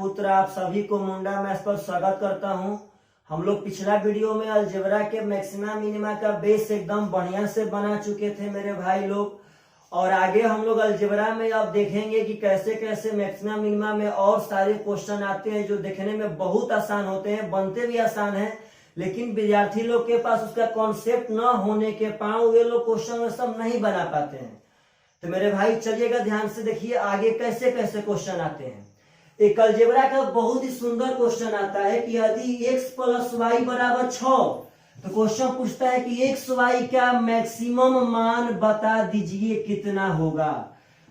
पुत्र आप सभी को मुंडा मैथ्स पर स्वागत करता हूं। हम लोग पिछला वीडियो में अलजेब्रा के मैक्सिमा मिनिमा का बेस एकदम बढ़िया से बना चुके थे मेरे भाई लोग, और आगे हम लोग अलजेब्रा में अब देखेंगे कि कैसे कैसे मैक्सिमा मिनिमा में और सारे क्वेश्चन आते हैं जो देखने में बहुत आसान होते हैं, बनते भी आसान हैं, लेकिन विद्यार्थी लोग के पास उसका कॉन्सेप्ट न होने के कारण वे लोग क्वेश्चन सब नहीं बना पाते हैं। तो मेरे भाई चलिएगा ध्यान से देखिए आगे कैसे कैसे क्वेश्चन आते हैं। एक अलजेब्रा का बहुत ही सुंदर क्वेश्चन आता है कि यदि x प्लस वाई बराबर 6, तो क्वेश्चन पूछता है कि एक्स वाई का मैक्सिमम मान बता दीजिए कितना होगा।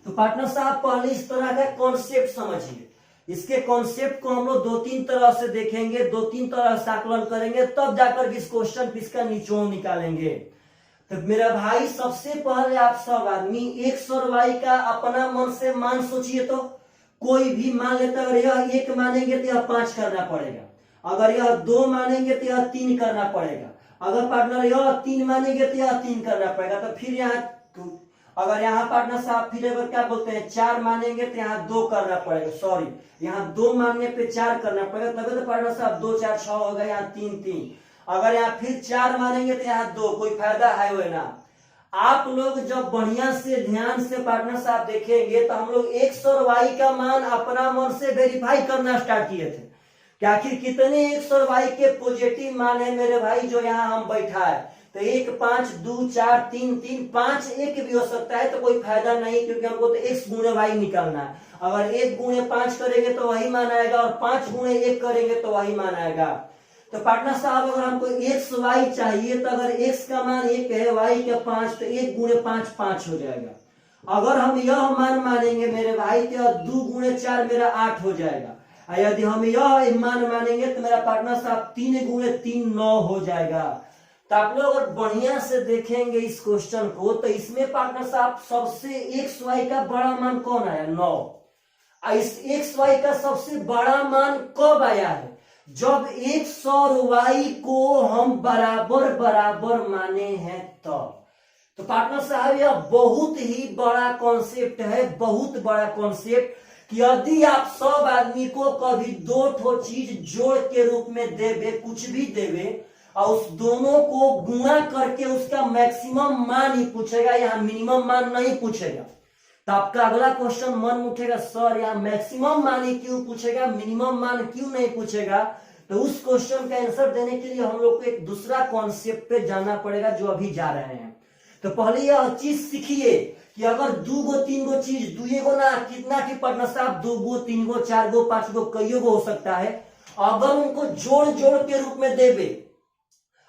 तो पार्टनर साहब पहले इस तरह का कॉन्सेप्ट समझिए। इसके कॉन्सेप्ट को हम लोग दो तीन तरह से देखेंगे, दो तीन तरह से आकलन करेंगे, तब जाकर इस क्वेश्चन इसका निचोड़ निकालेंगे। तो मेरा भाई सबसे पहले आप सब आदमी एक्स और वाई का अपना मन से मान सोचिए। तो कोई भी मान लेता है, अगर यह 1 मानेंगे तो यह 5 करना पड़ेगा, अगर यह 2 मानेंगे तो यह 3 करना पड़ेगा, अगर पार्टनर यह 3 मानेंगे तो यह 3 करना पड़ेगा। तो फिर यहाँ अगर यहाँ पार्टनर साहब फिर अगर क्या बोलते हैं 4 मानेंगे तो यहाँ 2 करना पड़ेगा, सॉरी यहाँ 2 मानने पे 4 करना पड़ेगा, तभी तो पार्टनर साहब 2 4 6 होगा, यहाँ 3 3। अगर यहाँ फिर 4 मानेंगे तो यहाँ 2, कोई फायदा है वो ना। आप लोग जब बढ़िया से ध्यान से पार्टनर साहब देखेंगे तो हम लोग एक्स और वाई का मान अपना मन से वेरीफाई करना स्टार्ट किए थे कि आखिर कितने एक्स और वाई के पॉजिटिव मान है मेरे भाई जो यहाँ हम बैठा है। तो 1 5 2 4 3 3 5 1 भी हो सकता है, तो कोई फायदा नहीं, क्योंकि हमको तो एक्स गुणे वाई निकालना है। अगर 1 गुणे 5 करेंगे तो वही मान आएगा, और 5 गुणे 1 करेंगे तो वही मान आएगा। तो पार्टनर साहब अगर हमको एक्स वाई चाहिए, तो अगर एक्स का मान 1 है, वाई का 5, तो 1 गुणे 5 5 हो जाएगा। अगर हम यह मान मानेंगे मेरे भाई तो 2 गुणे 4 मेरा 8 हो जाएगा। यदि हम यह मान मानेंगे तो मेरा पार्टनर साहब 3 गुणे 3 9 हो जाएगा। तो आप लोग अगर बढ़िया से देखेंगे इस क्वेश्चन को, तो इसमें पार्टनर साहब सबसे एक्स वाई का बड़ा मान कौन आया? 9। इस एक्स वाई का सबसे बड़ा मान कब आया है? जब एक्स और वाई को हम बराबर बराबर माने हैं तब। तो पार्टनर साहब यह बहुत ही बड़ा कॉन्सेप्ट है, बहुत बड़ा कॉन्सेप्ट, कि यदि आप सब आदमी को कभी 2 ठो चीज जोड़ के रूप में देवे, कुछ भी देवे, और उस दोनों को गुणा करके उसका मैक्सिमम मान ही पूछेगा, यहाँ मिनिमम मान नहीं पूछेगा। तो आपका अगला क्वेश्चन मन में उठेगा, सर यहाँ मैक्सिमम मान ही क्यों पूछेगा, मिनिमम मान क्यों नहीं पूछेगा? तो उस क्वेश्चन का आंसर देने के लिए हम लोग को एक दूसरा कॉन्सेप्ट पे जाना पड़ेगा जो अभी जा रहे हैं। तो पहले यह चीज सीखिए कि अगर 2 गो 3 गो चीज, 2 गो ना कितना की पार्टनर साहब, 2 गो 3 गो 4 गो 5 गो कई गो हो सकता है, अगर उनको जोड़ जोड़ के रूप में देवे,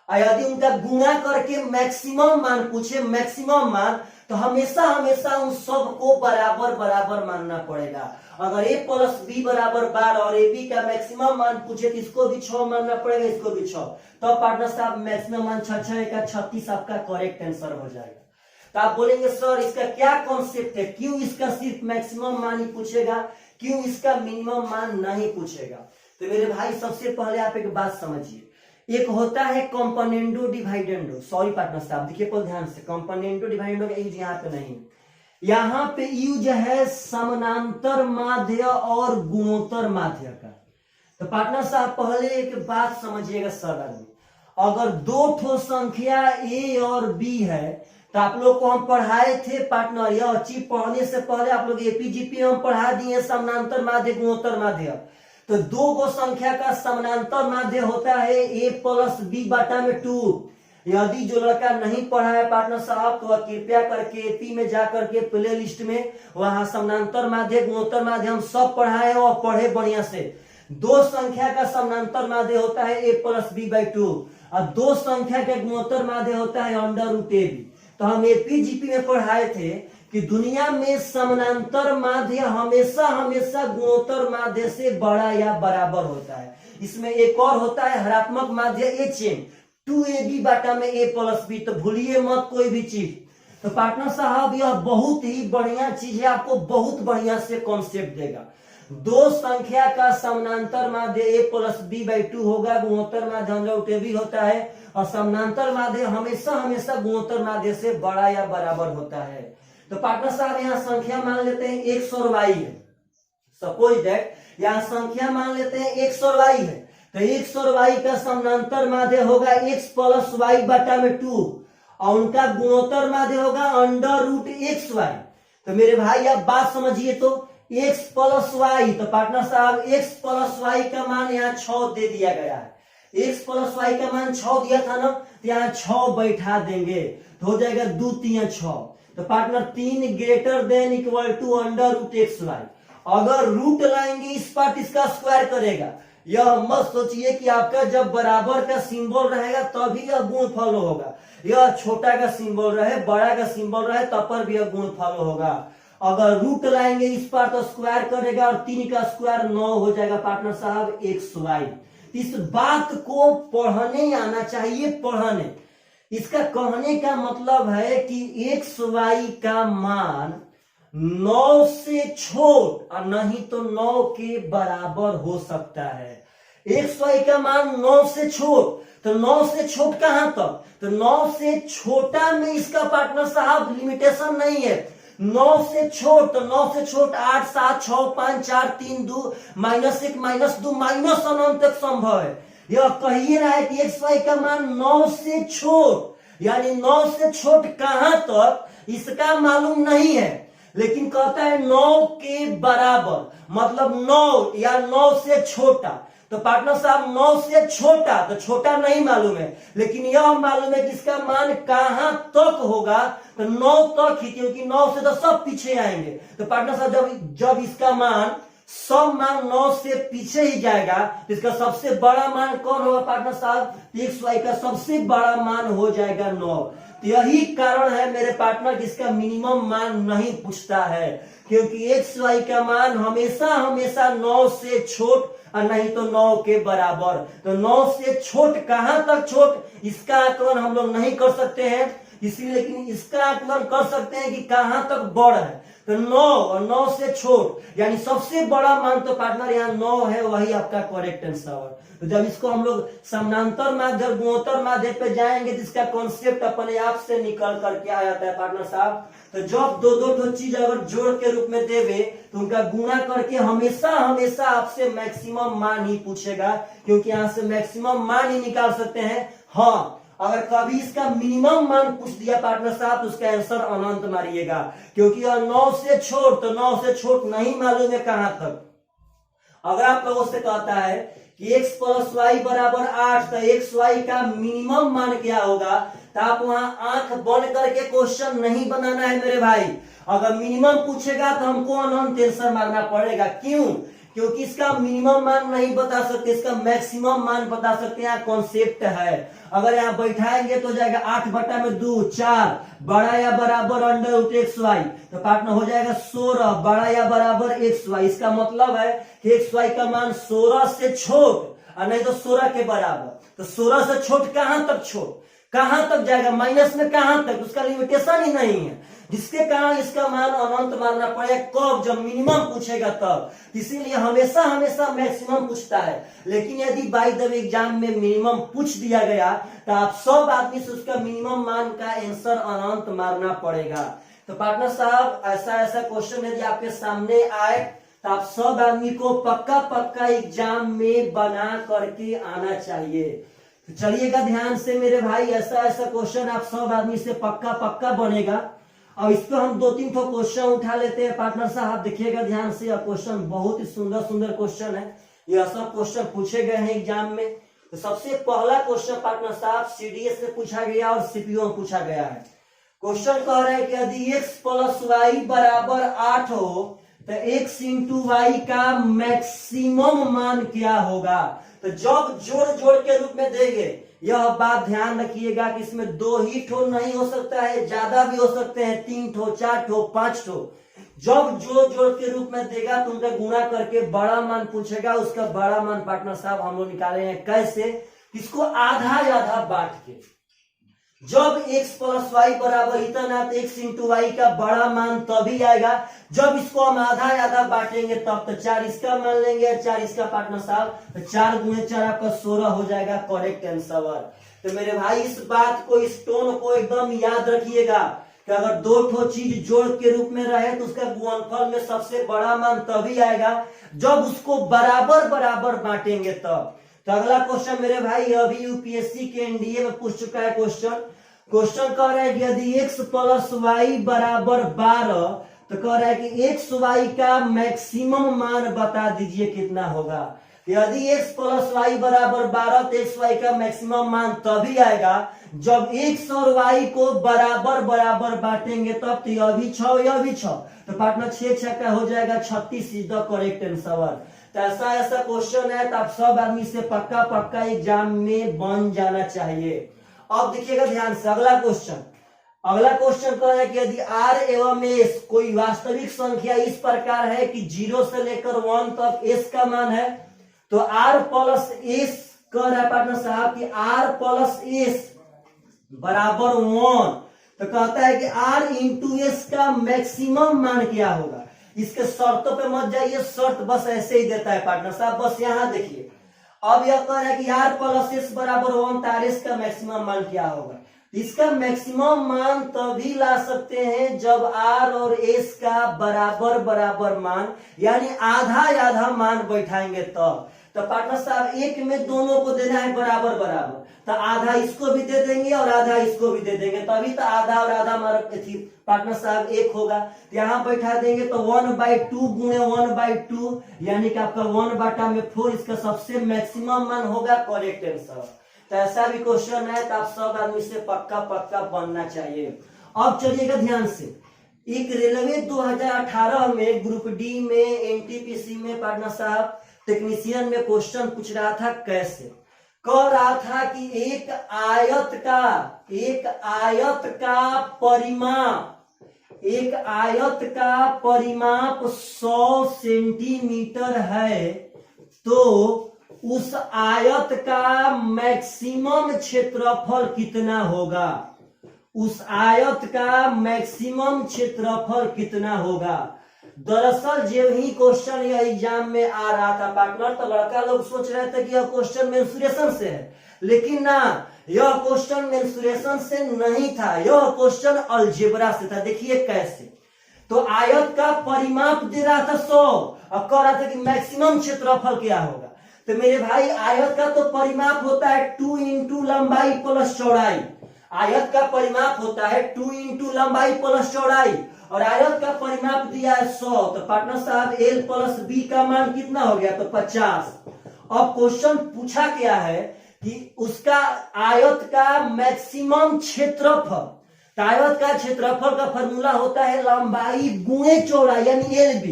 यदि उनका गुणा करके मैक्सिमम मान पूछे, मैक्सिमम मान, तो हमेशा हमेशा उन सब को बराबर बराबर मानना पड़ेगा। अगर a प्लस बी बराबर 12 और ए बी का मैक्सिमम मान पूछे तो इसको भी 6 मानना पड़ेगा, इसको भी 6। तो पार्टनर साहब मैक्सिमम मान 6 6 का 36 आपका करेक्ट आंसर हो जाएगा। तो आप बोलेंगे सर इसका क्या कॉन्सेप्ट है, क्यों इसका सिर्फ मैक्सिमम मान ही पूछेगा, क्यों इसका मिनिमम मान नहीं पूछेगा? तो मेरे भाई सबसे पहले आप एक बात समझिए, एक होता है कंपोनेंडो डिवाइडेंडो, सॉरी पार्टनर साहब देखिए पर ध्यान से, कंपोनेंडो डिवाइडेंडो का यूज यहाँ पे नहीं, यहाँ पे यूज है समानांतर माध्य और गुणोत्तर माध्य का। तो पार्टनर साहब पहले एक बात समझिएगा सर आदमी, अगर 2 ठो संख्या a और b है, तो आप लोग को हम पढ़ाए थे पार्टनर, यह चीज पढ़ने से पहले आप लोग एपीजीपी हम पढ़ा दिए समानांतर माध्य गुणोत्तर माध्य। तो 2 गो संख्या का समानांतर माध्य होता है a प्लस बी बटा में 2। यदि जो लड़का नहीं पढ़ा है पार्टनर साहब तो कृपया करके एपी में जाकर के प्ले लिस्ट में वहां समानांतर माध्य गुणोत्तर माध्य हम सब पढ़ाए और पढ़े बढ़िया से। 2 संख्या का समानांतर माध्य होता है a प्लस बी बाई 2, और 2 संख्या का गुणोत्तर माध्य होता है अंडर रूट ए बी। तो हम एपीजीपी में पढ़ाए थे कि दुनिया में समानांतर माध्य हमेशा हमेशा गुणोत्तर माध्य से बड़ा या बराबर होता है। इसमें एक और होता है हरात्मक माध्य एच एन, 2ab बाटा में a प्लस बी, तो भूलिए मत कोई भी चीज। तो पार्टनर साहब यह बहुत ही बढ़िया चीज है, आपको बहुत बढ़िया से कॉन्सेप्ट देगा। 2 संख्या का समानांतर माध्य a प्लस बी बाई 2 होगा, गुणोत्तर माध्य अंडर रूट ए बी होता है, और समानांतर माध्य हमेशा हमेशा गुणोत्तर माध्य से बड़ा या बराबर होता है। तो पार्टनर साहब यहाँ संख्या मान लेते हैं एक्स और वाई है। सपोज दैट यहाँ संख्या मान लेते हैं एक्स और वाई है, तो एक्स और वाई का समानांतर माध्य होगा एक्स प्लस वाई बटा में 2 और उनका गुणोत्तर माध्य होगा अंडर रूट एक्स वाई। तो मेरे भाई आप बात समझिए, तो एक्स प्लस वाई, तो पार्टनर साहब एक्स प्लस वाई का मान यहाँ 6 दे दिया गया है, एक्स प्लस वाई का मान 6 दिया था ना, तो यहाँ 6 बैठा देंगे तो हो जाएगा 2 3 6। तो partner 3 greater than equal to under root x y. अगर रूट लाएंगे इस पार्ट इसका स्क्वायर करेगा। यह मत सोचिए कि आपका जब बराबर का सिंबल रहेगा तभी यह गुण फॉलो होगा, यह छोटा का सिंबल रहे बड़ा का सिंबल रहे तब पर भी यह गुण फॉलो होगा। अगर रूट लाएंगे इस पार्ट तो स्क्वायर करेगा और 3 का स्क्वायर 9 हो जाएगा पार्टनर साहब एक्स वाई। इस बात को पढ़ने आना चाहिए, पढ़ने। इसका कहने का मतलब है कि एक्स वाई का मान 9 से छोट और नहीं तो 9 के बराबर हो सकता है। एक्स वाई का मान 9 से छोट, तो 9 से छोट कहां तक? तो 9 से छोटा में इसका पार्टनर साहब लिमिटेशन नहीं है। 9 से छोट, तो 9 से छोट 8 7 6 5 4 3 2 -1 -2 माइनस अनंत तक संभव है। यह कहिए रहा है कि एक्स वाई का मान 9 से छोट, यानी 9 से छोट कहां तक इसका मालूम नहीं है, लेकिन कहता है 9 के बराबर, मतलब 9 या 9 से छोटा। तो पार्टनर साहब 9 से छोटा, तो छोटा नहीं मालूम है, लेकिन यह मालूम है कि इसका मान कहां तक होगा, तो 9 तक ही, क्योंकि 9 से तो सब पीछे आएंगे। तो पार्टनर साहब जब इसका मान सब मान 9 से पीछे ही जाएगा तो इसका सबसे बड़ा मान कौन होगा पार्टनर साहब? एक्स वाई का सबसे बड़ा मान हो जाएगा 9। तो यही कारण है मेरे पार्टनर इसका मिनिमम मान नहीं पूछता है, क्योंकि एक्स वाई का मान हमेशा हमेशा 9 से छोट और नहीं तो 9 के बराबर। तो 9 से छोट कहां तक छोट, इसका आकलन हम लोग नहीं कर सकते हैं इसीलिए, लेकिन इसका आकलन कर सकते हैं कि कहां तक बड़ है। तो 9 और 9 से छोट यानी सबसे बड़ा मान तो पार्टनर यहाँ 9 है, वही आपका करेक्ट आंसर। तो जब इसको हम लोग समानांतर माध्य गुणोत्तर माध्य पे जाएंगे तो इसका कॉन्सेप्ट अपने आप से निकल करके आ जाता है पार्टनर साहब। तो जब दो चीज अगर जोड़ के रूप में देवे तो उनका गुणा करके हमेशा हमेशा आपसे मैक्सिमम मान ही पूछेगा, क्योंकि यहाँ से मैक्सिमम मान ही निकाल सकते हैं। हाँ, अगर कभी इसका मिनिमम मान पूछ दिया पार्टनर साहब तो उसका आंसर अनंत मारिएगा, क्योंकि 9 से छोट, तो 9 से छोट नहीं मालूम है कहां तक। अगर आप लोगों से कहता है कि x प्लस वाई बराबर 8, तो एक्स वाई का मिनिमम मान क्या होगा, तो आप वहां आंख बंद करके क्वेश्चन नहीं बनाना है मेरे भाई। अगर मिनिमम पूछेगा तो हमको अनंत आंसर मारना पड़ेगा। क्यों? क्योंकि इसका मिनिमम मान नहीं बता सकते, इसका मैक्सिमम मान बता सकते हैं। कॉन्सेप्ट है, अगर यहाँ बैठाएंगे तो जाएगा 8 बटा में 2 4 बड़ा या बराबर अंडर रूट एक्स वाई, तो पार्टनर हो जाएगा 16 बड़ा या बराबर एक्स वाई। इसका मतलब है कि एक्स वाई का मान 16 से छोट और नहीं तो 16 के बराबर। तो 16 से छोट कहां तक छोट, कहां तक जाएगा, माइनस में कहां तक, उसका लिमिटेशन ही नहीं है, जिसके कारण इसका मान अनंत मानना पड़ेगा। कब? जब मिनिमम पूछेगा तब। इसीलिए हमेशा हमेशा मैक्सिमम पूछता है, लेकिन यदि बाय द वे एग्जाम में मिनिमम पूछ दिया गया तो आप सब आदमी से उसका मिनिमम मान का आंसर अनंत मारना पड़ेगा। तो पार्टनर साहब ऐसा क्वेश्चन यदि आपके सामने आए तो आप सब आदमी को पक्का पक्का एग्जाम में बना करके आना चाहिए। तो चलिएगा ध्यान से मेरे भाई, ऐसा क्वेश्चन आप सब आदमी से पक्का पक्का बनेगा। और इस पर हम 2-3 क्वेश्चन उठा लेते हैं पार्टनर साहब, देखिएगा ध्यान से। यह क्वेश्चन बहुत ही सुंदर क्वेश्चन है, यह सब क्वेश्चन पूछे गए हैं एग्जाम में। तो सबसे पहला क्वेश्चन पार्टनर साहब सीडीएस से पूछा गया और सीपीओ में पूछा गया है। क्वेश्चन कह रहा है कि यदि x प्लस वाई बराबर 8 हो तो x इंटू वाई का मैक्सिमम मान क्या होगा। तो जब जोड़ के रूप में देंगे, यह बात ध्यान रखिएगा कि इसमें 2 ही ठो नहीं हो सकता है, ज्यादा भी हो सकते हैं, 3 ठो 4 ठो 5 ठो। जब जोड़ के रूप में देगा तो उनका गुणा करके बड़ा मान पूछेगा, उसका बड़ा मान पार्टनर साहब हम लोग निकाले हैं कैसे, इसको आधा बांट के। जब x प्लस वाई बराबर इतना तो x इंटू वाई का बड़ा मान तभी आएगा जब इसको हम आधा बांटेंगे, तब तो 4 इसका मान लेंगे और 4 इसका पार्टनर साहब, तो 4 गुणे 4 आपका 16 हो जाएगा करेक्ट आंसर। तो मेरे भाई इस बात को, इस टोन को एकदम याद रखिएगा कि अगर दो ठो चीज जोड़ के रूप में रहे तो उसका गुणनफल में सबसे बड़ा मान तभी आएगा जब उसको बराबर बराबर बांटेंगे तब। तो अगला क्वेश्चन मेरे भाई अभी यूपीएससी के एनडीए में पूछ चुका है क्वेश्चन कह रहा है कि यदि x प्लस वाई बराबर 12 तो कह रहा है कि एक्स वाई का मैक्सिमम मान बता दीजिए कितना होगा। यदि x प्लस वाई बराबर 12 तो एक्स वाई का मैक्सिमम मान तभी आएगा जब x और y को बराबर बराबर बांटेंगे तब। तो यह भी 6 यह भी 6 तो पार्टनर 6 का हो जाएगा 36 इज द करेक्ट आंसर। तो ऐसा क्वेश्चन है तो आप सब आदमी से पक्का एग्जाम में बन जाना चाहिए। अब देखिएगा ध्यान से अगला क्वेश्चन कह रहा है कि यदि r एवं s कोई वास्तविक संख्या इस प्रकार है कि 0 से लेकर 1 तक s का मान है तो r प्लस s कह रहा है पार्टनर साहब कि r प्लस s बराबर 1 तो कहता है कि r इंटू s का मैक्सिमम मान क्या होगा। इसके शर्तों पे मत जाइए, शर्त बस ऐसे ही देता है पार्टनर साहब, बस यहां देखिए। अब यह कह रहा है कि r प्लस s बराबर 1 तो r s का मैक्सिमम मान क्या होगा। इसका मैक्सिमम मान तभी ला सकते हैं जब r और s का बराबर बराबर मान यानी आधा मान बैठाएंगे तब। तो पार्टनर साहब एक में दोनों को देना है बराबर बराबर, तो आधा इसको भी दे देंगे और आधा इसको भी दे देंगे, तभी तो आधा और आधा हमारा पार्टनर साहब एक होगा। तो यहाँ बैठा देंगे तो 1/2 गुणे 1/2 यानी कि आपका 1/4 इसका सबसे मैक्सिमम मान होगा करेक्ट आंसर। तो ऐसा भी क्वेश्चन है तो आप सब आदमी से पक्का बनना चाहिए। अब चलिएगा ध्यान से, एक रेलवे 2018 में ग्रुप डी में एनटीपीसी में पार्टनर साहब टेक्नीशियन में क्वेश्चन पूछ रहा था, कैसे कह रहा था कि एक आयत का परिमाप 100 सेंटीमीटर है तो उस आयत का मैक्सिमम क्षेत्रफल कितना होगा। उस आयत का मैक्सिमम क्षेत्रफल कितना होगा। दरअसल जब ही क्वेश्चन यह एग्जाम में आ रहा था पार्टनर तो लड़का लोग सोच रहे थे कि यह क्वेश्चन मेंसुरेशन से है, लेकिन ना, यह क्वेश्चन मेंसुरेशन से नहीं था, यह क्वेश्चन अलजेब्रा से था। देखिए कैसे, तो आयत का परिमाप दे रहा था 100 और कह रहा था कि मैक्सिमम क्षेत्रफल क्या होगा। तो मेरे भाई आयत का तो परिमाप होता है 2 इंटू लंबाई प्लस चौड़ाई। आयत का परिमाप होता है 2 इंटू लंबाई प्लस चौड़ाई और आयत का परिमाप दिया है 100। तो पार्टनर साहब l प्लस b का मान कितना हो गया तो 50। अब क्वेश्चन पूछा क्या है कि उसका आयत का मैक्सिमम क्षेत्रफल। तो आयत का क्षेत्रफल का फॉर्मूला होता है लंबाई गुणे चौड़ाई यानी LB।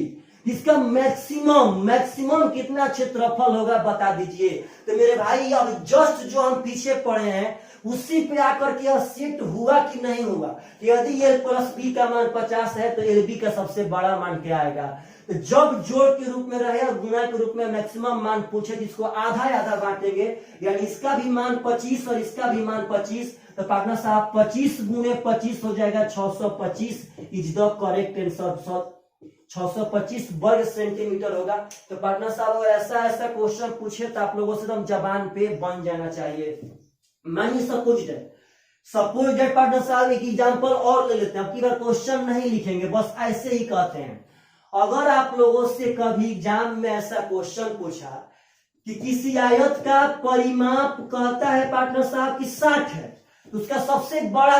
इसका मैक्सिमम कितना क्षेत्रफल होगा बता दीजिए। तो मेरे भाई अब जस्ट जो हम पीछे पढ़े हैं उसी पे आकर के यह सेट हुआ कि नहीं हुआ। तो यदि l प्लस b का मान 50 है तो LB का सबसे बड़ा मान क्या आएगा। तो जब जोड़ के रूप में रहे और गुणा के रूप में मैक्सिमम मान पूछे जिसको आधा बांटेंगे यानी इसका भी मान 25 और इसका भी मान 25। तो पार्टनर साहब 25 गुणे 25 हो जाएगा 625 इज द करेक्ट आंसर। 625 वर्ग सेंटीमीटर होगा। तो पार्टनर साहब अगर ऐसा क्वेश्चन पूछे तो आप लोगों से एकदम जबान पे बन जाना चाहिए। मानिए सपोज दैट पार्टनर साहब एक एग्जांपल और ले लेते हैं। अब की बार क्वेश्चन नहीं लिखेंगे, बस ऐसे ही कहते हैं। अगर आप लोगों से कभी एग्जाम में ऐसा क्वेश्चन पूछा कि किसी आयत का परिमाप कहता है पार्टनर साहब कि 60 है तो उसका सबसे बड़ा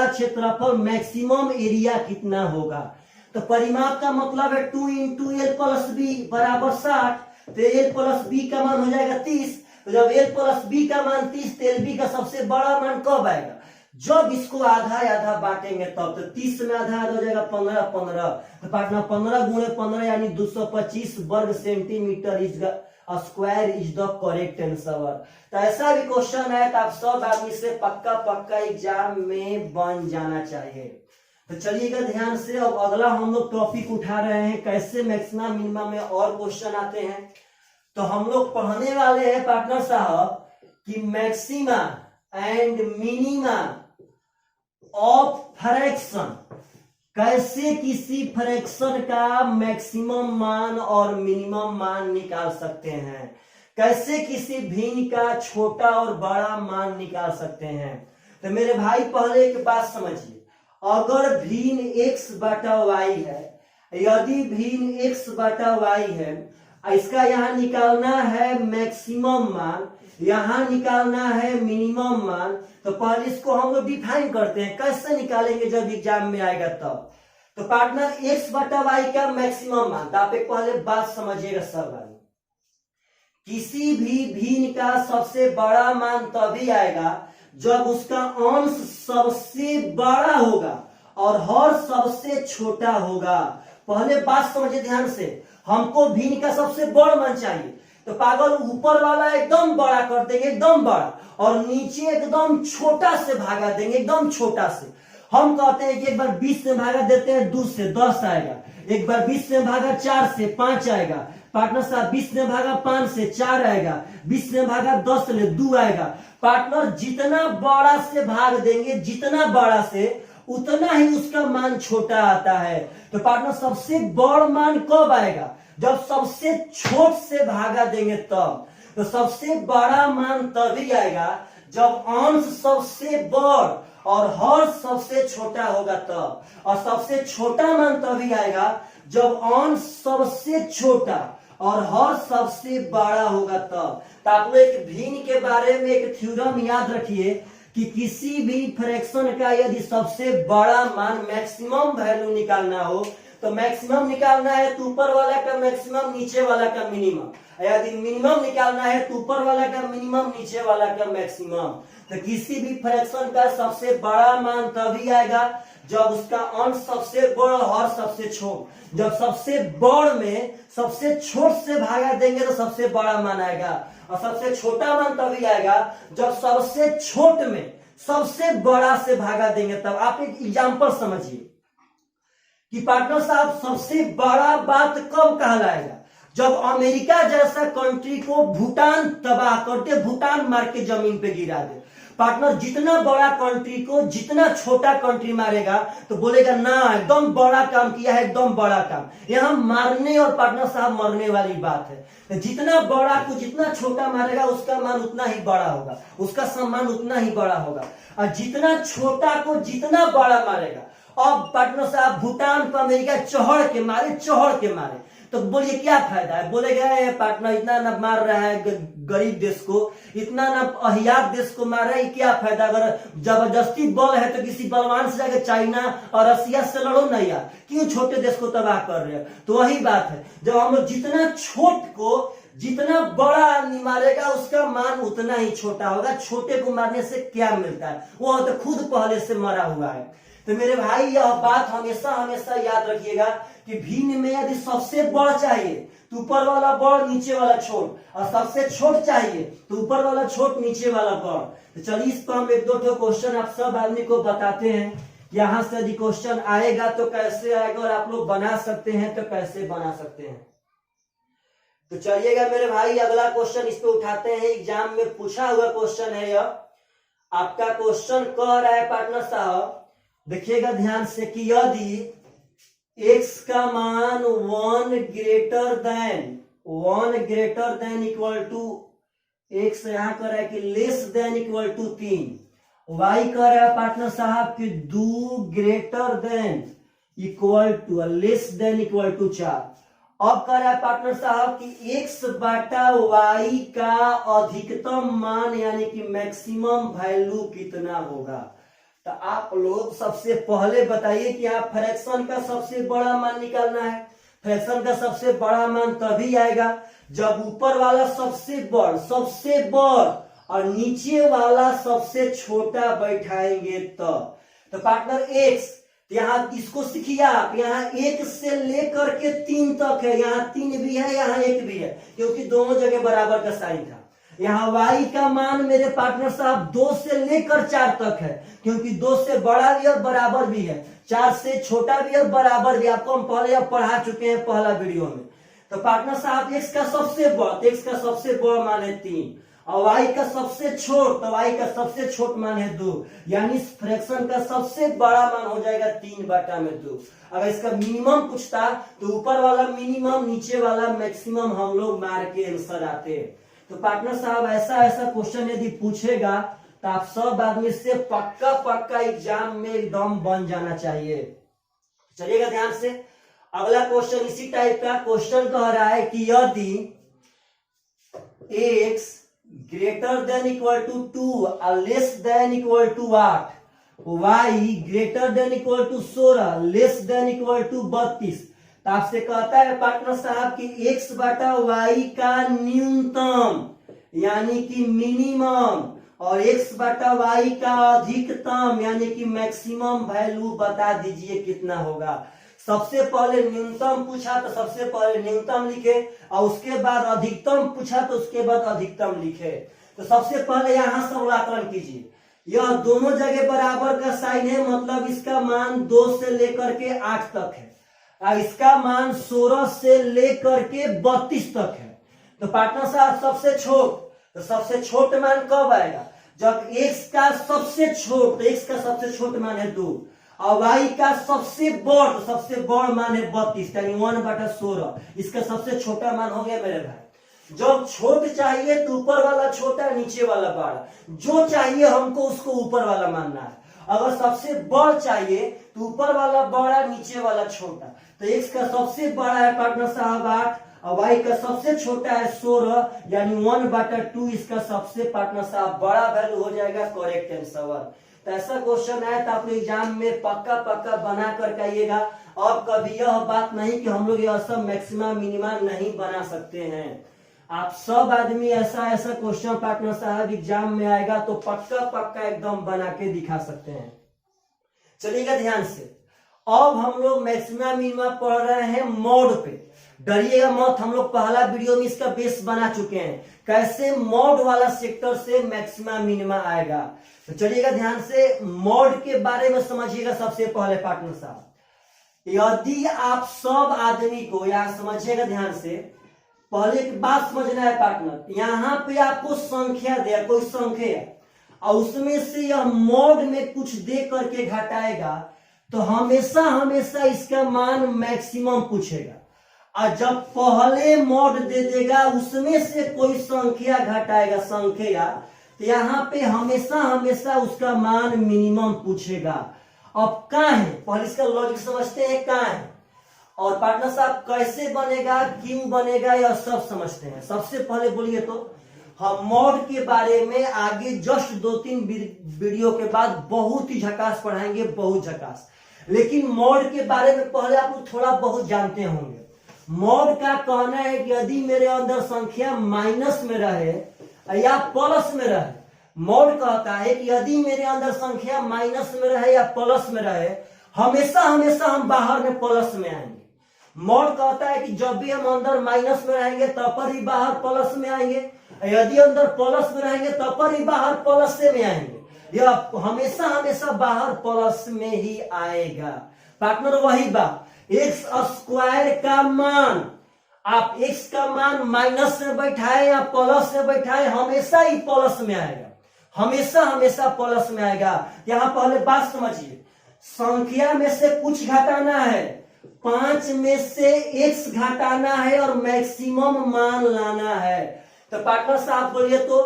क्षेत्रफल मैक्सिमम एरिया कितना होगा। तो परिमाप का मतलब है 2 इंटू l प्लस बी बराबर 60। तो l प्लस बी का मान हो जाएगा 30। तो जब l प्लस बी का मान 30 तो LB का सबसे बड़ा मान कब आएगा जब इसको आधा बांटेंगे तब। तो 30 में आधा हो जाएगा 15। तो पार्टनर 15 गुणे 15 यानी 225 वर्ग centimetre is square is the correct answer. तो ऐसा भी क्वेश्चन है तो आप सब आदमी से पक्का एग्जाम में बन जाना चाहिए। तो चलिएगा ध्यान से, अब अगला हम लोग टॉपिक उठा रहे हैं कैसे मैक्सिमा मिनिमा में और क्वेश्चन आते हैं। तो हम लोग पढ़ने वाले हैं पार्टनर साहब कि maxima and minima of fraction, कैसे किसी फ्रैक्शन का मैक्सिमम मान और मिनिमम मान निकाल सकते हैं, कैसे किसी भिन्न का छोटा और बड़ा मान निकाल सकते हैं। तो मेरे भाई पहले एक बात समझिए, अगर भिन्न x बटा y है, यदि भिन्न x बटा y है, इसका यहाँ निकालना है मैक्सिमम मान, यहाँ निकालना है मिनिमम मान, तो पहले इसको हम लोग डिफाइन करते हैं। कैसे निकालेंगे जब एग्जाम में आएगा तब। तो पार्टनर x बटा y का मैक्सिमम मान, तो आप एक पहले बात समझिएगा सब भाई, किसी भी भिन्न का सबसे बड़ा मान तभी आएगा जब उसका अंश सबसे बड़ा होगा और हर सबसे छोटा होगा। पहले बात समझिए ध्यान से, हमको भिन्न का सबसे बड़ा मान चाहिए, तो पागल ऊपर वाला एकदम बड़ा कर देंगे, एकदम बड़ा, और नीचे एकदम छोटा से भागा देंगे, एकदम छोटा से। हम कहते हैं कि एक बार 20 से भागा देते हैं 2 से 10 आएगा, एक बार 20 से भागा 4 से 5 आएगा, पार्टनर साहब 20 से भागा 5 से 4 आएगा, 20 से भागा 10 से 2 आएगा। पार्टनर जितना बड़ा से भाग देंगे, जितना बड़ा से, उतना ही उसका मान छोटा आता है। तो पार्टनर सबसे बड़ा मान कब आएगा? जब सबसे छोट से भागा देंगे तब। तो सबसे बड़ा मान तभी आएगा जब अंश सबसे बड़ और हर सबसे छोटा होगा तब, और सबसे छोटा मान तभी आएगा जब अंश सबसे छोटा और हर सबसे बड़ा होगा तब। तो आप लोग एक भिन्न के बारे में एक थ्योरम याद रखिए कि किसी भी फ्रैक्शन का यदि सबसे बड़ा मान मैक्सिमम वैल्यू निकालना हो, तो मैक्सिमम निकालना है तो ऊपर वाला का मैक्सिमम, नीचे वाला का मिनिमम, यदि मिनिमम निकालना है तो ऊपर वाला का मिनिमम, नीचे वाला का मैक्सिमम। तो किसी भी फ्रैक्शन का सबसे बड़ा मान तभी आएगा जब उसका अंश सबसे बड़ और सबसे छोट। जब सबसे बड़ में सबसे छोट से भागा देंगे तो सबसे बड़ा मान आएगा, और सबसे छोटा मान तभी आएगा जब सबसे छोट में सबसे बड़ा से भागा देंगे तब। आप एक एग्जांपल समझिए कि पार्टनर साहब सबसे बड़ा बात कब कहलाएगा? जब अमेरिका जैसा कंट्री को भूटान तबाह करके, भूटान मार के जमीन पे गिरा दे। पार्टनर जितना बड़ा कंट्री को जितना छोटा कंट्री मारेगा तो बोलेगा ना एकदम बड़ा काम किया है, एकदम बड़ा काम। यहाँ मारने और पार्टनर साहब मरने वाली बात है। तो जितना बड़ा को जितना छोटा मारेगा उसका मान उतना ही बड़ा होगा, उसका सम्मान उतना ही बड़ा होगा, और जितना छोटा को जितना बड़ा मारेगा। अब पार्टनर साहब भूटान को अमेरिका चढ़ के मारे तो बोलिए क्या फायदा है? बोलेगा पार्टनर इतना ना मार रहा है गरीब देश को, इतना ना अहियात देश को मार रहा है, क्या फायदा? अगर जबरदस्ती बल है तो किसी बलवान से जाकर चाइना और रसिया से लड़ो ना यार, क्यों छोटे देश को तबाह कर रहे हो? तो वही बात है, जब हम लोग जितना छोट को जितना बड़ा आदमी मारेगा उसका मान उतना ही छोटा होगा। छोटे को मारने से क्या मिलता है? वो तो खुद पहले से मरा हुआ है। तो मेरे भाई यह बात हमेशा हमेशा याद रखिएगा कि भिन्न में यदि सबसे बड़ चाहिए तो ऊपर वाला बड़ नीचे वाला छोट, और सबसे छोट चाहिए तो ऊपर वाला छोट नीचे वाला बड़। तो चलिए इस पर हम एक दो क्वेश्चन आप सब आदमी को बताते हैं। यहाँ से यदि क्वेश्चन आएगा तो कैसे आएगा, और आप लोग बना सकते हैं तो कैसे बना सकते हैं। तो चलिएगा मेरे भाई अगला क्वेश्चन इस पे उठाते हैं। एग्जाम में पूछा हुआ क्वेश्चन है यह। आपका क्वेश्चन कह रहा है पार्टनर साहब, देखिएगा ध्यान से कि यदि x का मान 1 greater than equal to, x यहाँ कर रहा है कि less than equal to 3, y कर रहा है पार्टनर साहब कि 2 greater than equal to less than equal to 4। अब कर रहा है पार्टनर साहब कि x बटा y का अधिकतम मान यानी कि मैक्सिमम वैल्यू कितना होगा। तो आप लोग सबसे पहले बताइए कि आप फ्रैक्शन का सबसे बड़ा मान निकालना है। फ्रैक्शन का सबसे बड़ा मान तभी आएगा जब ऊपर वाला सबसे बड़ और नीचे वाला सबसे छोटा बैठाएंगे तब। तो पार्टनर x, यहाँ इसको सीखिए आप, यहाँ 1 से लेकर के 3 तक है, यहाँ 3 भी है, यहाँ 1 भी है, क्योंकि दोनों जगह बराबर का साइन था। यहाँ y का मान मेरे पार्टनर साहब 2 से लेकर 4 तक है, क्योंकि 2 से बड़ा भी और बराबर भी है, 4 से छोटा भी और बराबर भी। आपको हम पहले पढ़ा चुके हैं पहला वीडियो में। तो पार्टनर साहब x का सबसे बड़ा मान है 3, और y का सबसे छोट, तो y का सबसे छोट मान है 2, यानी इस फ्रैक्शन का सबसे बड़ा मान हो जाएगा 3/2। अगर इसका मिनिमम पूछता तो ऊपर वाला मिनिमम नीचे वाला मैक्सिमम हम लोग मार के आंसर आते। तो पार्टनर साहब ऐसा क्वेश्चन यदि पूछेगा तो आप सब आदमी से पक्का पक्का एग्जाम में एकदम बन जाना चाहिए। चलिएगा ध्यान से। अगला क्वेश्चन इसी टाइप का क्वेश्चन कह रहा है कि यदि x greater than equal to 2 और less than equal to 8, y greater than equal to 16 less than equal to 32, तो आपसे कहता है पार्टनर साहब कि x बटा y का न्यूनतम यानी कि मिनिमम और x बटा y का अधिकतम यानी कि मैक्सिमम वैल्यू बता दीजिए कितना होगा। सबसे पहले न्यूनतम पूछा तो सबसे पहले न्यूनतम लिखे और उसके बाद अधिकतम पूछा तो उसके बाद अधिकतम लिखे। तो सबसे पहले यहां समाकलन कीजिए। यह दोनों जगह बराबर का साइन है, मतलब इसका मान 2 से लेकर के 8 तक है और इसका मान 16 से लेकर के 32 तक है। तो पार्टनर साहब सबसे छोट, तो सबसे छोट मान कब आएगा? जब x का सबसे छोट, तो x का सबसे छोट मान है 2 और y का सबसे बड़, तो सबसे बड़ मान है 32 यानी 1/16। इसका सबसे छोटा मान हो गया मेरे भाई। जब छोट चाहिए तो ऊपर वाला छोटा नीचे वाला बड़ा, जो चाहिए हमको उसको ऊपर वाला मानना है। अगर सबसे बड़ चाहिए तो ऊपर वाला बड़ा नीचे वाला छोटा। तो x का सबसे बड़ा है पार्टनर साहब 8 और y का सबसे छोटा है 16 यानी 1/2। इसका सबसे पार्टनर साहब बड़ा वैल्यू हो जाएगा करेक्ट आंसर। तो ऐसा क्वेश्चन है तो आप एग्जाम में पक्का पक्का बना करके आइएगा। अब कभी यह बात नहीं कि हम लोग यह सब मैक्सिमम मिनिमा नहीं बना सकते हैं। आप सब आदमी ऐसा ऐसा क्वेश्चन पार्टनर साहब एग्जाम में आएगा तो पक्का पक्का एकदम बना के दिखा सकते हैं। चलिएगा ध्यान से। अब हम लोग मैक्सिमम मिनिमा पढ़ रहे हैं मॉड पे। डरिएगा मत, हम लोग पहला वीडियो में इसका बेस बना चुके हैं कैसे मॉड वाला सेक्टर से मैक्सिमम मिनिमा आएगा। तो चलिएगा ध्यान से, मॉड के बारे में समझिएगा। सबसे पहले पार्टनर साहब, यदि आप सब आदमी को यहां समझिएगा ध्यान से, पहले एक बात समझना है पार्टनर, यहाँ पे आपको संख्या दे, कोई संख्या और उसमें से यह मॉड में कुछ दे करके घटाएगा तो हमेशा हमेशा इसका मान मैक्सिमम पूछेगा। और जब पहले मॉड दे देगा उसमें से कोई संख्या घटाएगा संख्या, तो यहाँ पे हमेशा हमेशा उसका मान मिनिमम पूछेगा। अब कहाँ है, पहले इसका लॉजिक समझते हैं कहाँ है और पार्टनर साहब कैसे बनेगा, क्यों बनेगा, यह सब समझते हैं। सबसे पहले बोलिए तो हम मॉड के बारे में आगे जस्ट 2-3 वीडियो के बाद बहुत ही झकास पढ़ाएंगे, बहुत झकास। लेकिन मॉड के बारे में पहले आप लोग थोड़ा बहुत जानते होंगे। मॉड का कहना है कि यदि मेरे अंदर संख्या माइनस में रहे या प्लस में रहे, मॉड कहता है कि यदि मेरे अंदर संख्या माइनस में रहे या प्लस में रहे, हमेशा हमेशा हम बाहर में प्लस में आएंगे। मॉड कहता है कि जब भी हम अंदर माइनस में रहेंगे तब पर ही बाहर प्लस में आएंगे, यदि अंदर प्लस में रहेंगे तब पर ही बाहर प्लस से में आएंगे। यह हमेशा हमेशा बाहर प्लस में ही आएगा। पार्टनर वही बात, एक्स स्क्वायर का मान, आप एक्स का मान माइनस में बैठाए या प्लस में बैठाए हमेशा ही प्लस में आएगा, हमेशा हमेशा प्लस में आएगा। यहां पहले बात समझिए, संख्या में से कुछ घटाना है, 5 में से x घटाना है और मैक्सिमम मान लाना है। तो पार्टनर साहब बोलिए तो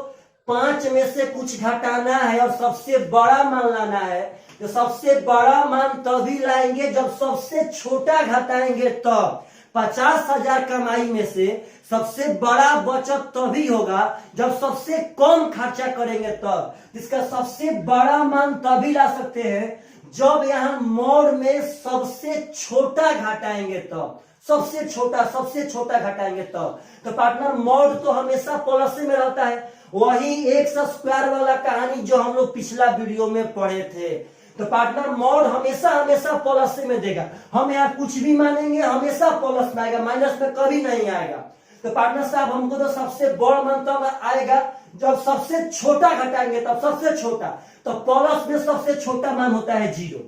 5 में से कुछ घटाना है और सबसे बड़ा मान लाना है। तो सबसे बड़ा मान तभी लाएंगे जब सबसे छोटा घटाएंगे तब। 50,000 कमाई में से सबसे बड़ा बचत तभी होगा जब सबसे कम खर्चा करेंगे तब। इसका सबसे बड़ा मान तभी ला सकते हैं जब यहाँ मॉड में सबसे छोटा घटाएंगे तब, सबसे छोटा घटाएंगे तब। तो पार्टनर मॉड तो हमेशा प्लस में रहता है, वही एक्स स्क्वायर वाला कहानी जो हम लोग पिछला वीडियो में पढ़े थे। तो पार्टनर मॉड हमेशा हमेशा प्लस में देगा, हम यहाँ कुछ भी मानेंगे हमेशा प्लस में आएगा, माइनस में कभी नहीं आएगा। तो पार्टनर साहब हमको तो सबसे बड़ा मान तब आएगा जब सबसे छोटा घटाएंगे तब, सबसे छोटा। तो प्लस में सबसे छोटा मान होता है 0।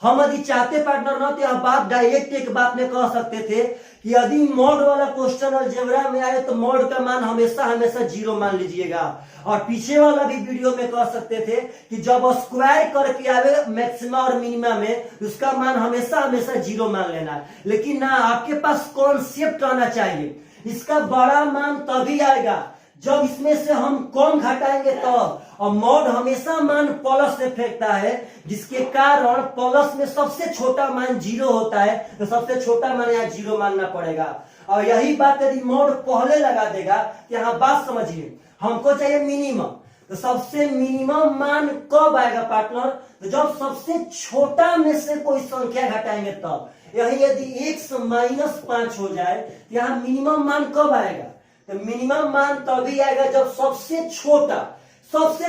हम यदि चाहते पार्टनर ना तो यह बात डायरेक्ट एक बात में कह सकते थे कि यदि मॉड वाला क्वेश्चन अलजेब्रा में आए तो मॉड का मान हमेशा हमेशा 0 मान लीजिएगा। और पीछे वाला भी वीडियो में कह सकते थे कि जब स्क्वायर करके आवे मैक्सिमा और मिनिमा में उसका मान हमेशा हमेशा 0 मान लेना है। लेकिन ना, आपके पास कॉन्सेप्ट आना चाहिए, इसका बड़ा मान तभी आएगा जब इसमें से हम कम घटाएंगे तब। और मॉड हमेशा मान प्लस से फेंकता है, जिसके कारण प्लस में सबसे छोटा मान 0 होता है, तो सबसे छोटा मान यहाँ 0 मानना पड़ेगा। और यही बात यदि मॉड पहले लगा देगा, यहाँ बात समझिए, हमको चाहिए मिनिमम, तो सबसे मिनिमम मान कब आएगा पार्टनर? तो जब सबसे छोटा में से कोई संख्या घटाएंगे तब। यही यदि x माइनस 5 हो जाए, तो यहाँ मिनिमम मान कब आएगा? तो मिनिमम मान तभी आएगा जब सबसे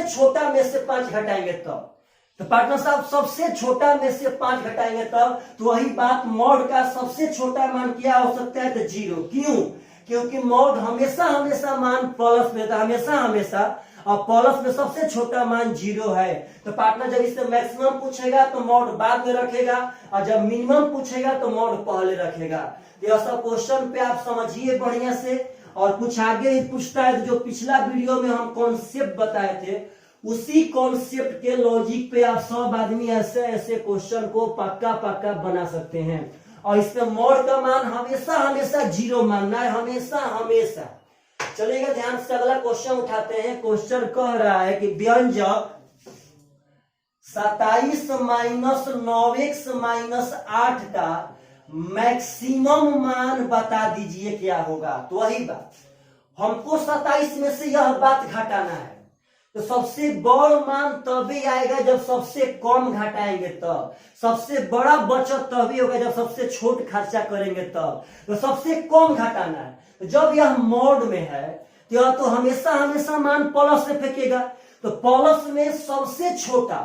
छोटा में से 5 घटाएंगे तब। तो पार्टनर साहब सबसे छोटा में से 5 घटाएंगे तब, तो वही बात मॉड का सबसे छोटा मान क्या हो सकता है? तो 0। क्यों? क्योंकि मॉड हमेशा मान प्लस में था, हमेशा, और प्लस में सबसे छोटा मान 0 है। तो पार्टनर जब इससे मैक्सिमम पूछेगा तो मॉड बाद में रखेगा, और जब मिनिमम पूछेगा तो मॉड पहले रखेगा। तो यह सब क्वेश्चन पे आप समझिए बढ़िया से। और कुछ आगे ही पूछता है, जो पिछला वीडियो में हम कॉन्सेप्ट बताए थे, उसी कॉन्सेप्ट के लॉजिक पे आप सब आदमी ऐसे क्वेश्चन को पक्का बना सकते हैं। और इसमें मॉड का मान हमेशा 0 मानना है, हमेशा। चलिएगा ध्यान से अगला क्वेश्चन उठाते हैं। क्वेश्चन कह रहा है कि व्यंजक 27 माइनस 9x माइनस 8 का मैक्सिमम मान बता दीजिए क्या होगा। तो वही बात, हमको 27 में से यह बात घटाना है। तो सबसे बड़ा मान तभी आएगा जब सबसे कम घटाएंगे तब। सबसे बड़ा बचत तभी होगा जब सबसे छोट खर्चा करेंगे तब। तो सबसे कम घटाना है। तो जब यह मॉड में है तो यह तो हमेशा मान प्लस से फेंकेगा। तो प्लस में सबसे छोटा,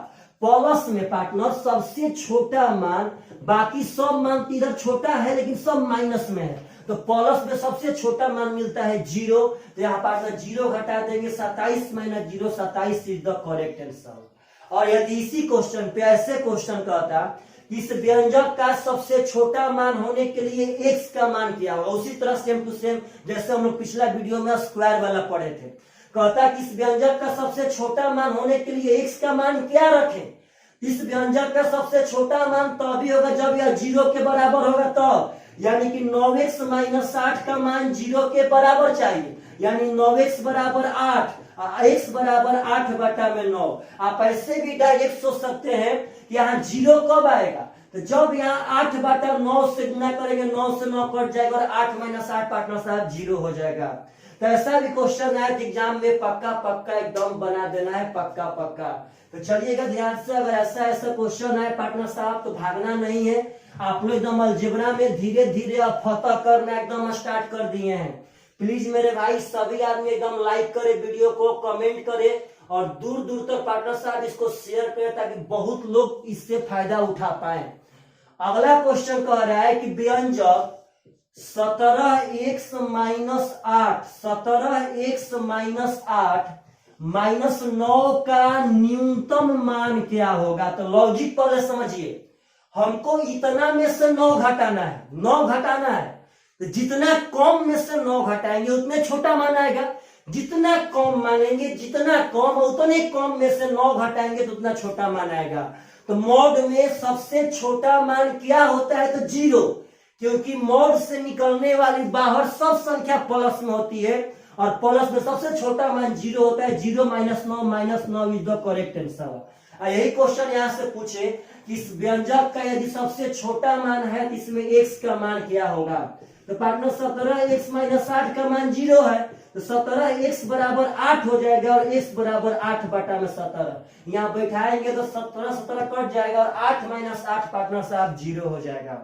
प्लस में पार्टनर सबसे छोटा मान, बाकी सब मान इधर छोटा है लेकिन सब माइनस में है, तो प्लस में सबसे छोटा मान मिलता है 0। तो यहाँ पार्टनर 0 घटा देंगे, 27 minus 0, 27 is the correct answer. और यदि इसी क्वेश्चन पे ऐसे क्वेश्चन कहता इस व्यंजक का सबसे छोटा मान होने के लिए x का मान क्या होगा, उसी तरह सेम टू सेम जैसे हम लोग पिछला वीडियो में स्क्वायर वाला पढ़े थे, कहता कि इस व्यंजक का सबसे छोटा मान होने के लिए x का मान क्या रखें। इस व्यंजक का सबसे छोटा मान तभी होगा जब यह 0 के बराबर होगा तब, यानी कि 9x माइनस 8 का मान 0 के बराबर चाहिए, यानी 9x बराबर 8, x बराबर 8/9। आप ऐसे भी डायरेक्ट सोच सकते हैं कि यहाँ 0 कब आएगा, तो जब यहाँ 8/9 से गुना करेंगे, 9 से 9 कट जाएगा और 8 माइनस 8 पार्टनर साहब 0 हो जाएगा। तो ऐसा भी क्वेश्चन आया एग्जाम में, पक्का एकदम बना देना है, पक्का। तो चलिएगा ध्यान से, अगर ऐसा क्वेश्चन आए पार्टनर साहब तो भागना नहीं है। आप लोग एकदम अलजेब्रा में धीरे धीरे अब फतह करना एकदम स्टार्ट कर दिए हैं। प्लीज मेरे भाई सभी आदमी एकदम लाइक करे वीडियो को, कमेंट करे और दूर दूर तक पार्टनर साहब इसको शेयर करें ताकि बहुत लोग इससे फायदा उठा पाए। अगला क्वेश्चन कह रहा है कि व्यंजक 17x minus 8, 17x minus 8 minus 9 का न्यूनतम मान क्या होगा। तो लॉजिक पहले समझिए, हमको इतना में से 9 घटाना है, तो जितना कम में से 9 घटाएंगे उतने छोटा मान आएगा। जितना कम मानेंगे, जितना कम उतने कम में से 9 घटाएंगे तो उतना छोटा मान आएगा। तो मॉड में सबसे छोटा मान क्या होता है, तो 0, क्योंकि मॉड से निकलने वाली बाहर सब संख्या प्लस में होती है और प्लस में सबसे छोटा मान 0 होता है। 0 minus 9 is the correct answer. यही क्वेश्चन यहाँ से पूछे कि इस व्यंजक का यदि सबसे छोटा मान है तो इसमें x का मान क्या होगा। तो पार्टनर 17x माइनस 8 का मान 0 है, तो 17x बराबर 8 हो जाएगा और x बराबर 8/17। यहाँ बैठाएंगे तो 17 कट जाएगा और 8 माइनस 8 पार्टनर साहब 0 हो जाएगा।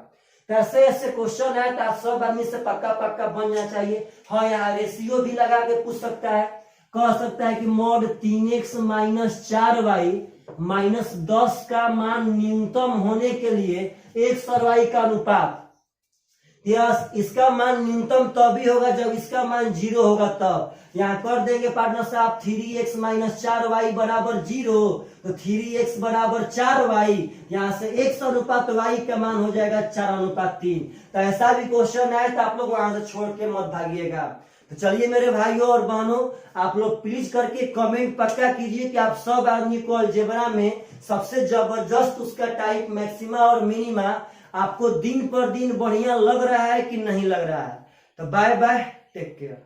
तो ऐसे क्वेश्चन है तो आप सब आदमी से पक्का बन जाना चाहिए। हाँ, यहाँ रेशियो भी लगा के पूछ सकता है, कह सकता है कि mod 3x minus 4y minus 10 का मान न्यूनतम होने के लिए 1/y का अनुपात, यस इसका मान न्यूनतम तभी होगा जब इसका मान 0 होगा तब। यहाँ कर देंगे पार्टनर साहब 3x माइनस 4y बराबर 0, तो 3x बराबर 4y, यहाँ से x अनुपात y का मान हो जाएगा 4:3। तो ऐसा भी क्वेश्चन है तो आप लोग वहां से छोड़ के मत भागिएगा। तो चलिए मेरे भाइयों और बहनों, आप लोग प्लीज करके कमेंट पक्का कीजिए कि आप सब आदमी को अलजेब्रा में सबसे जबरदस्त उसका टाइप मैक्सिमा और मिनिमा आपको दिन पर दिन बढ़िया लग रहा है कि नहीं लग रहा है। तो बाय बाय, टेक केयर।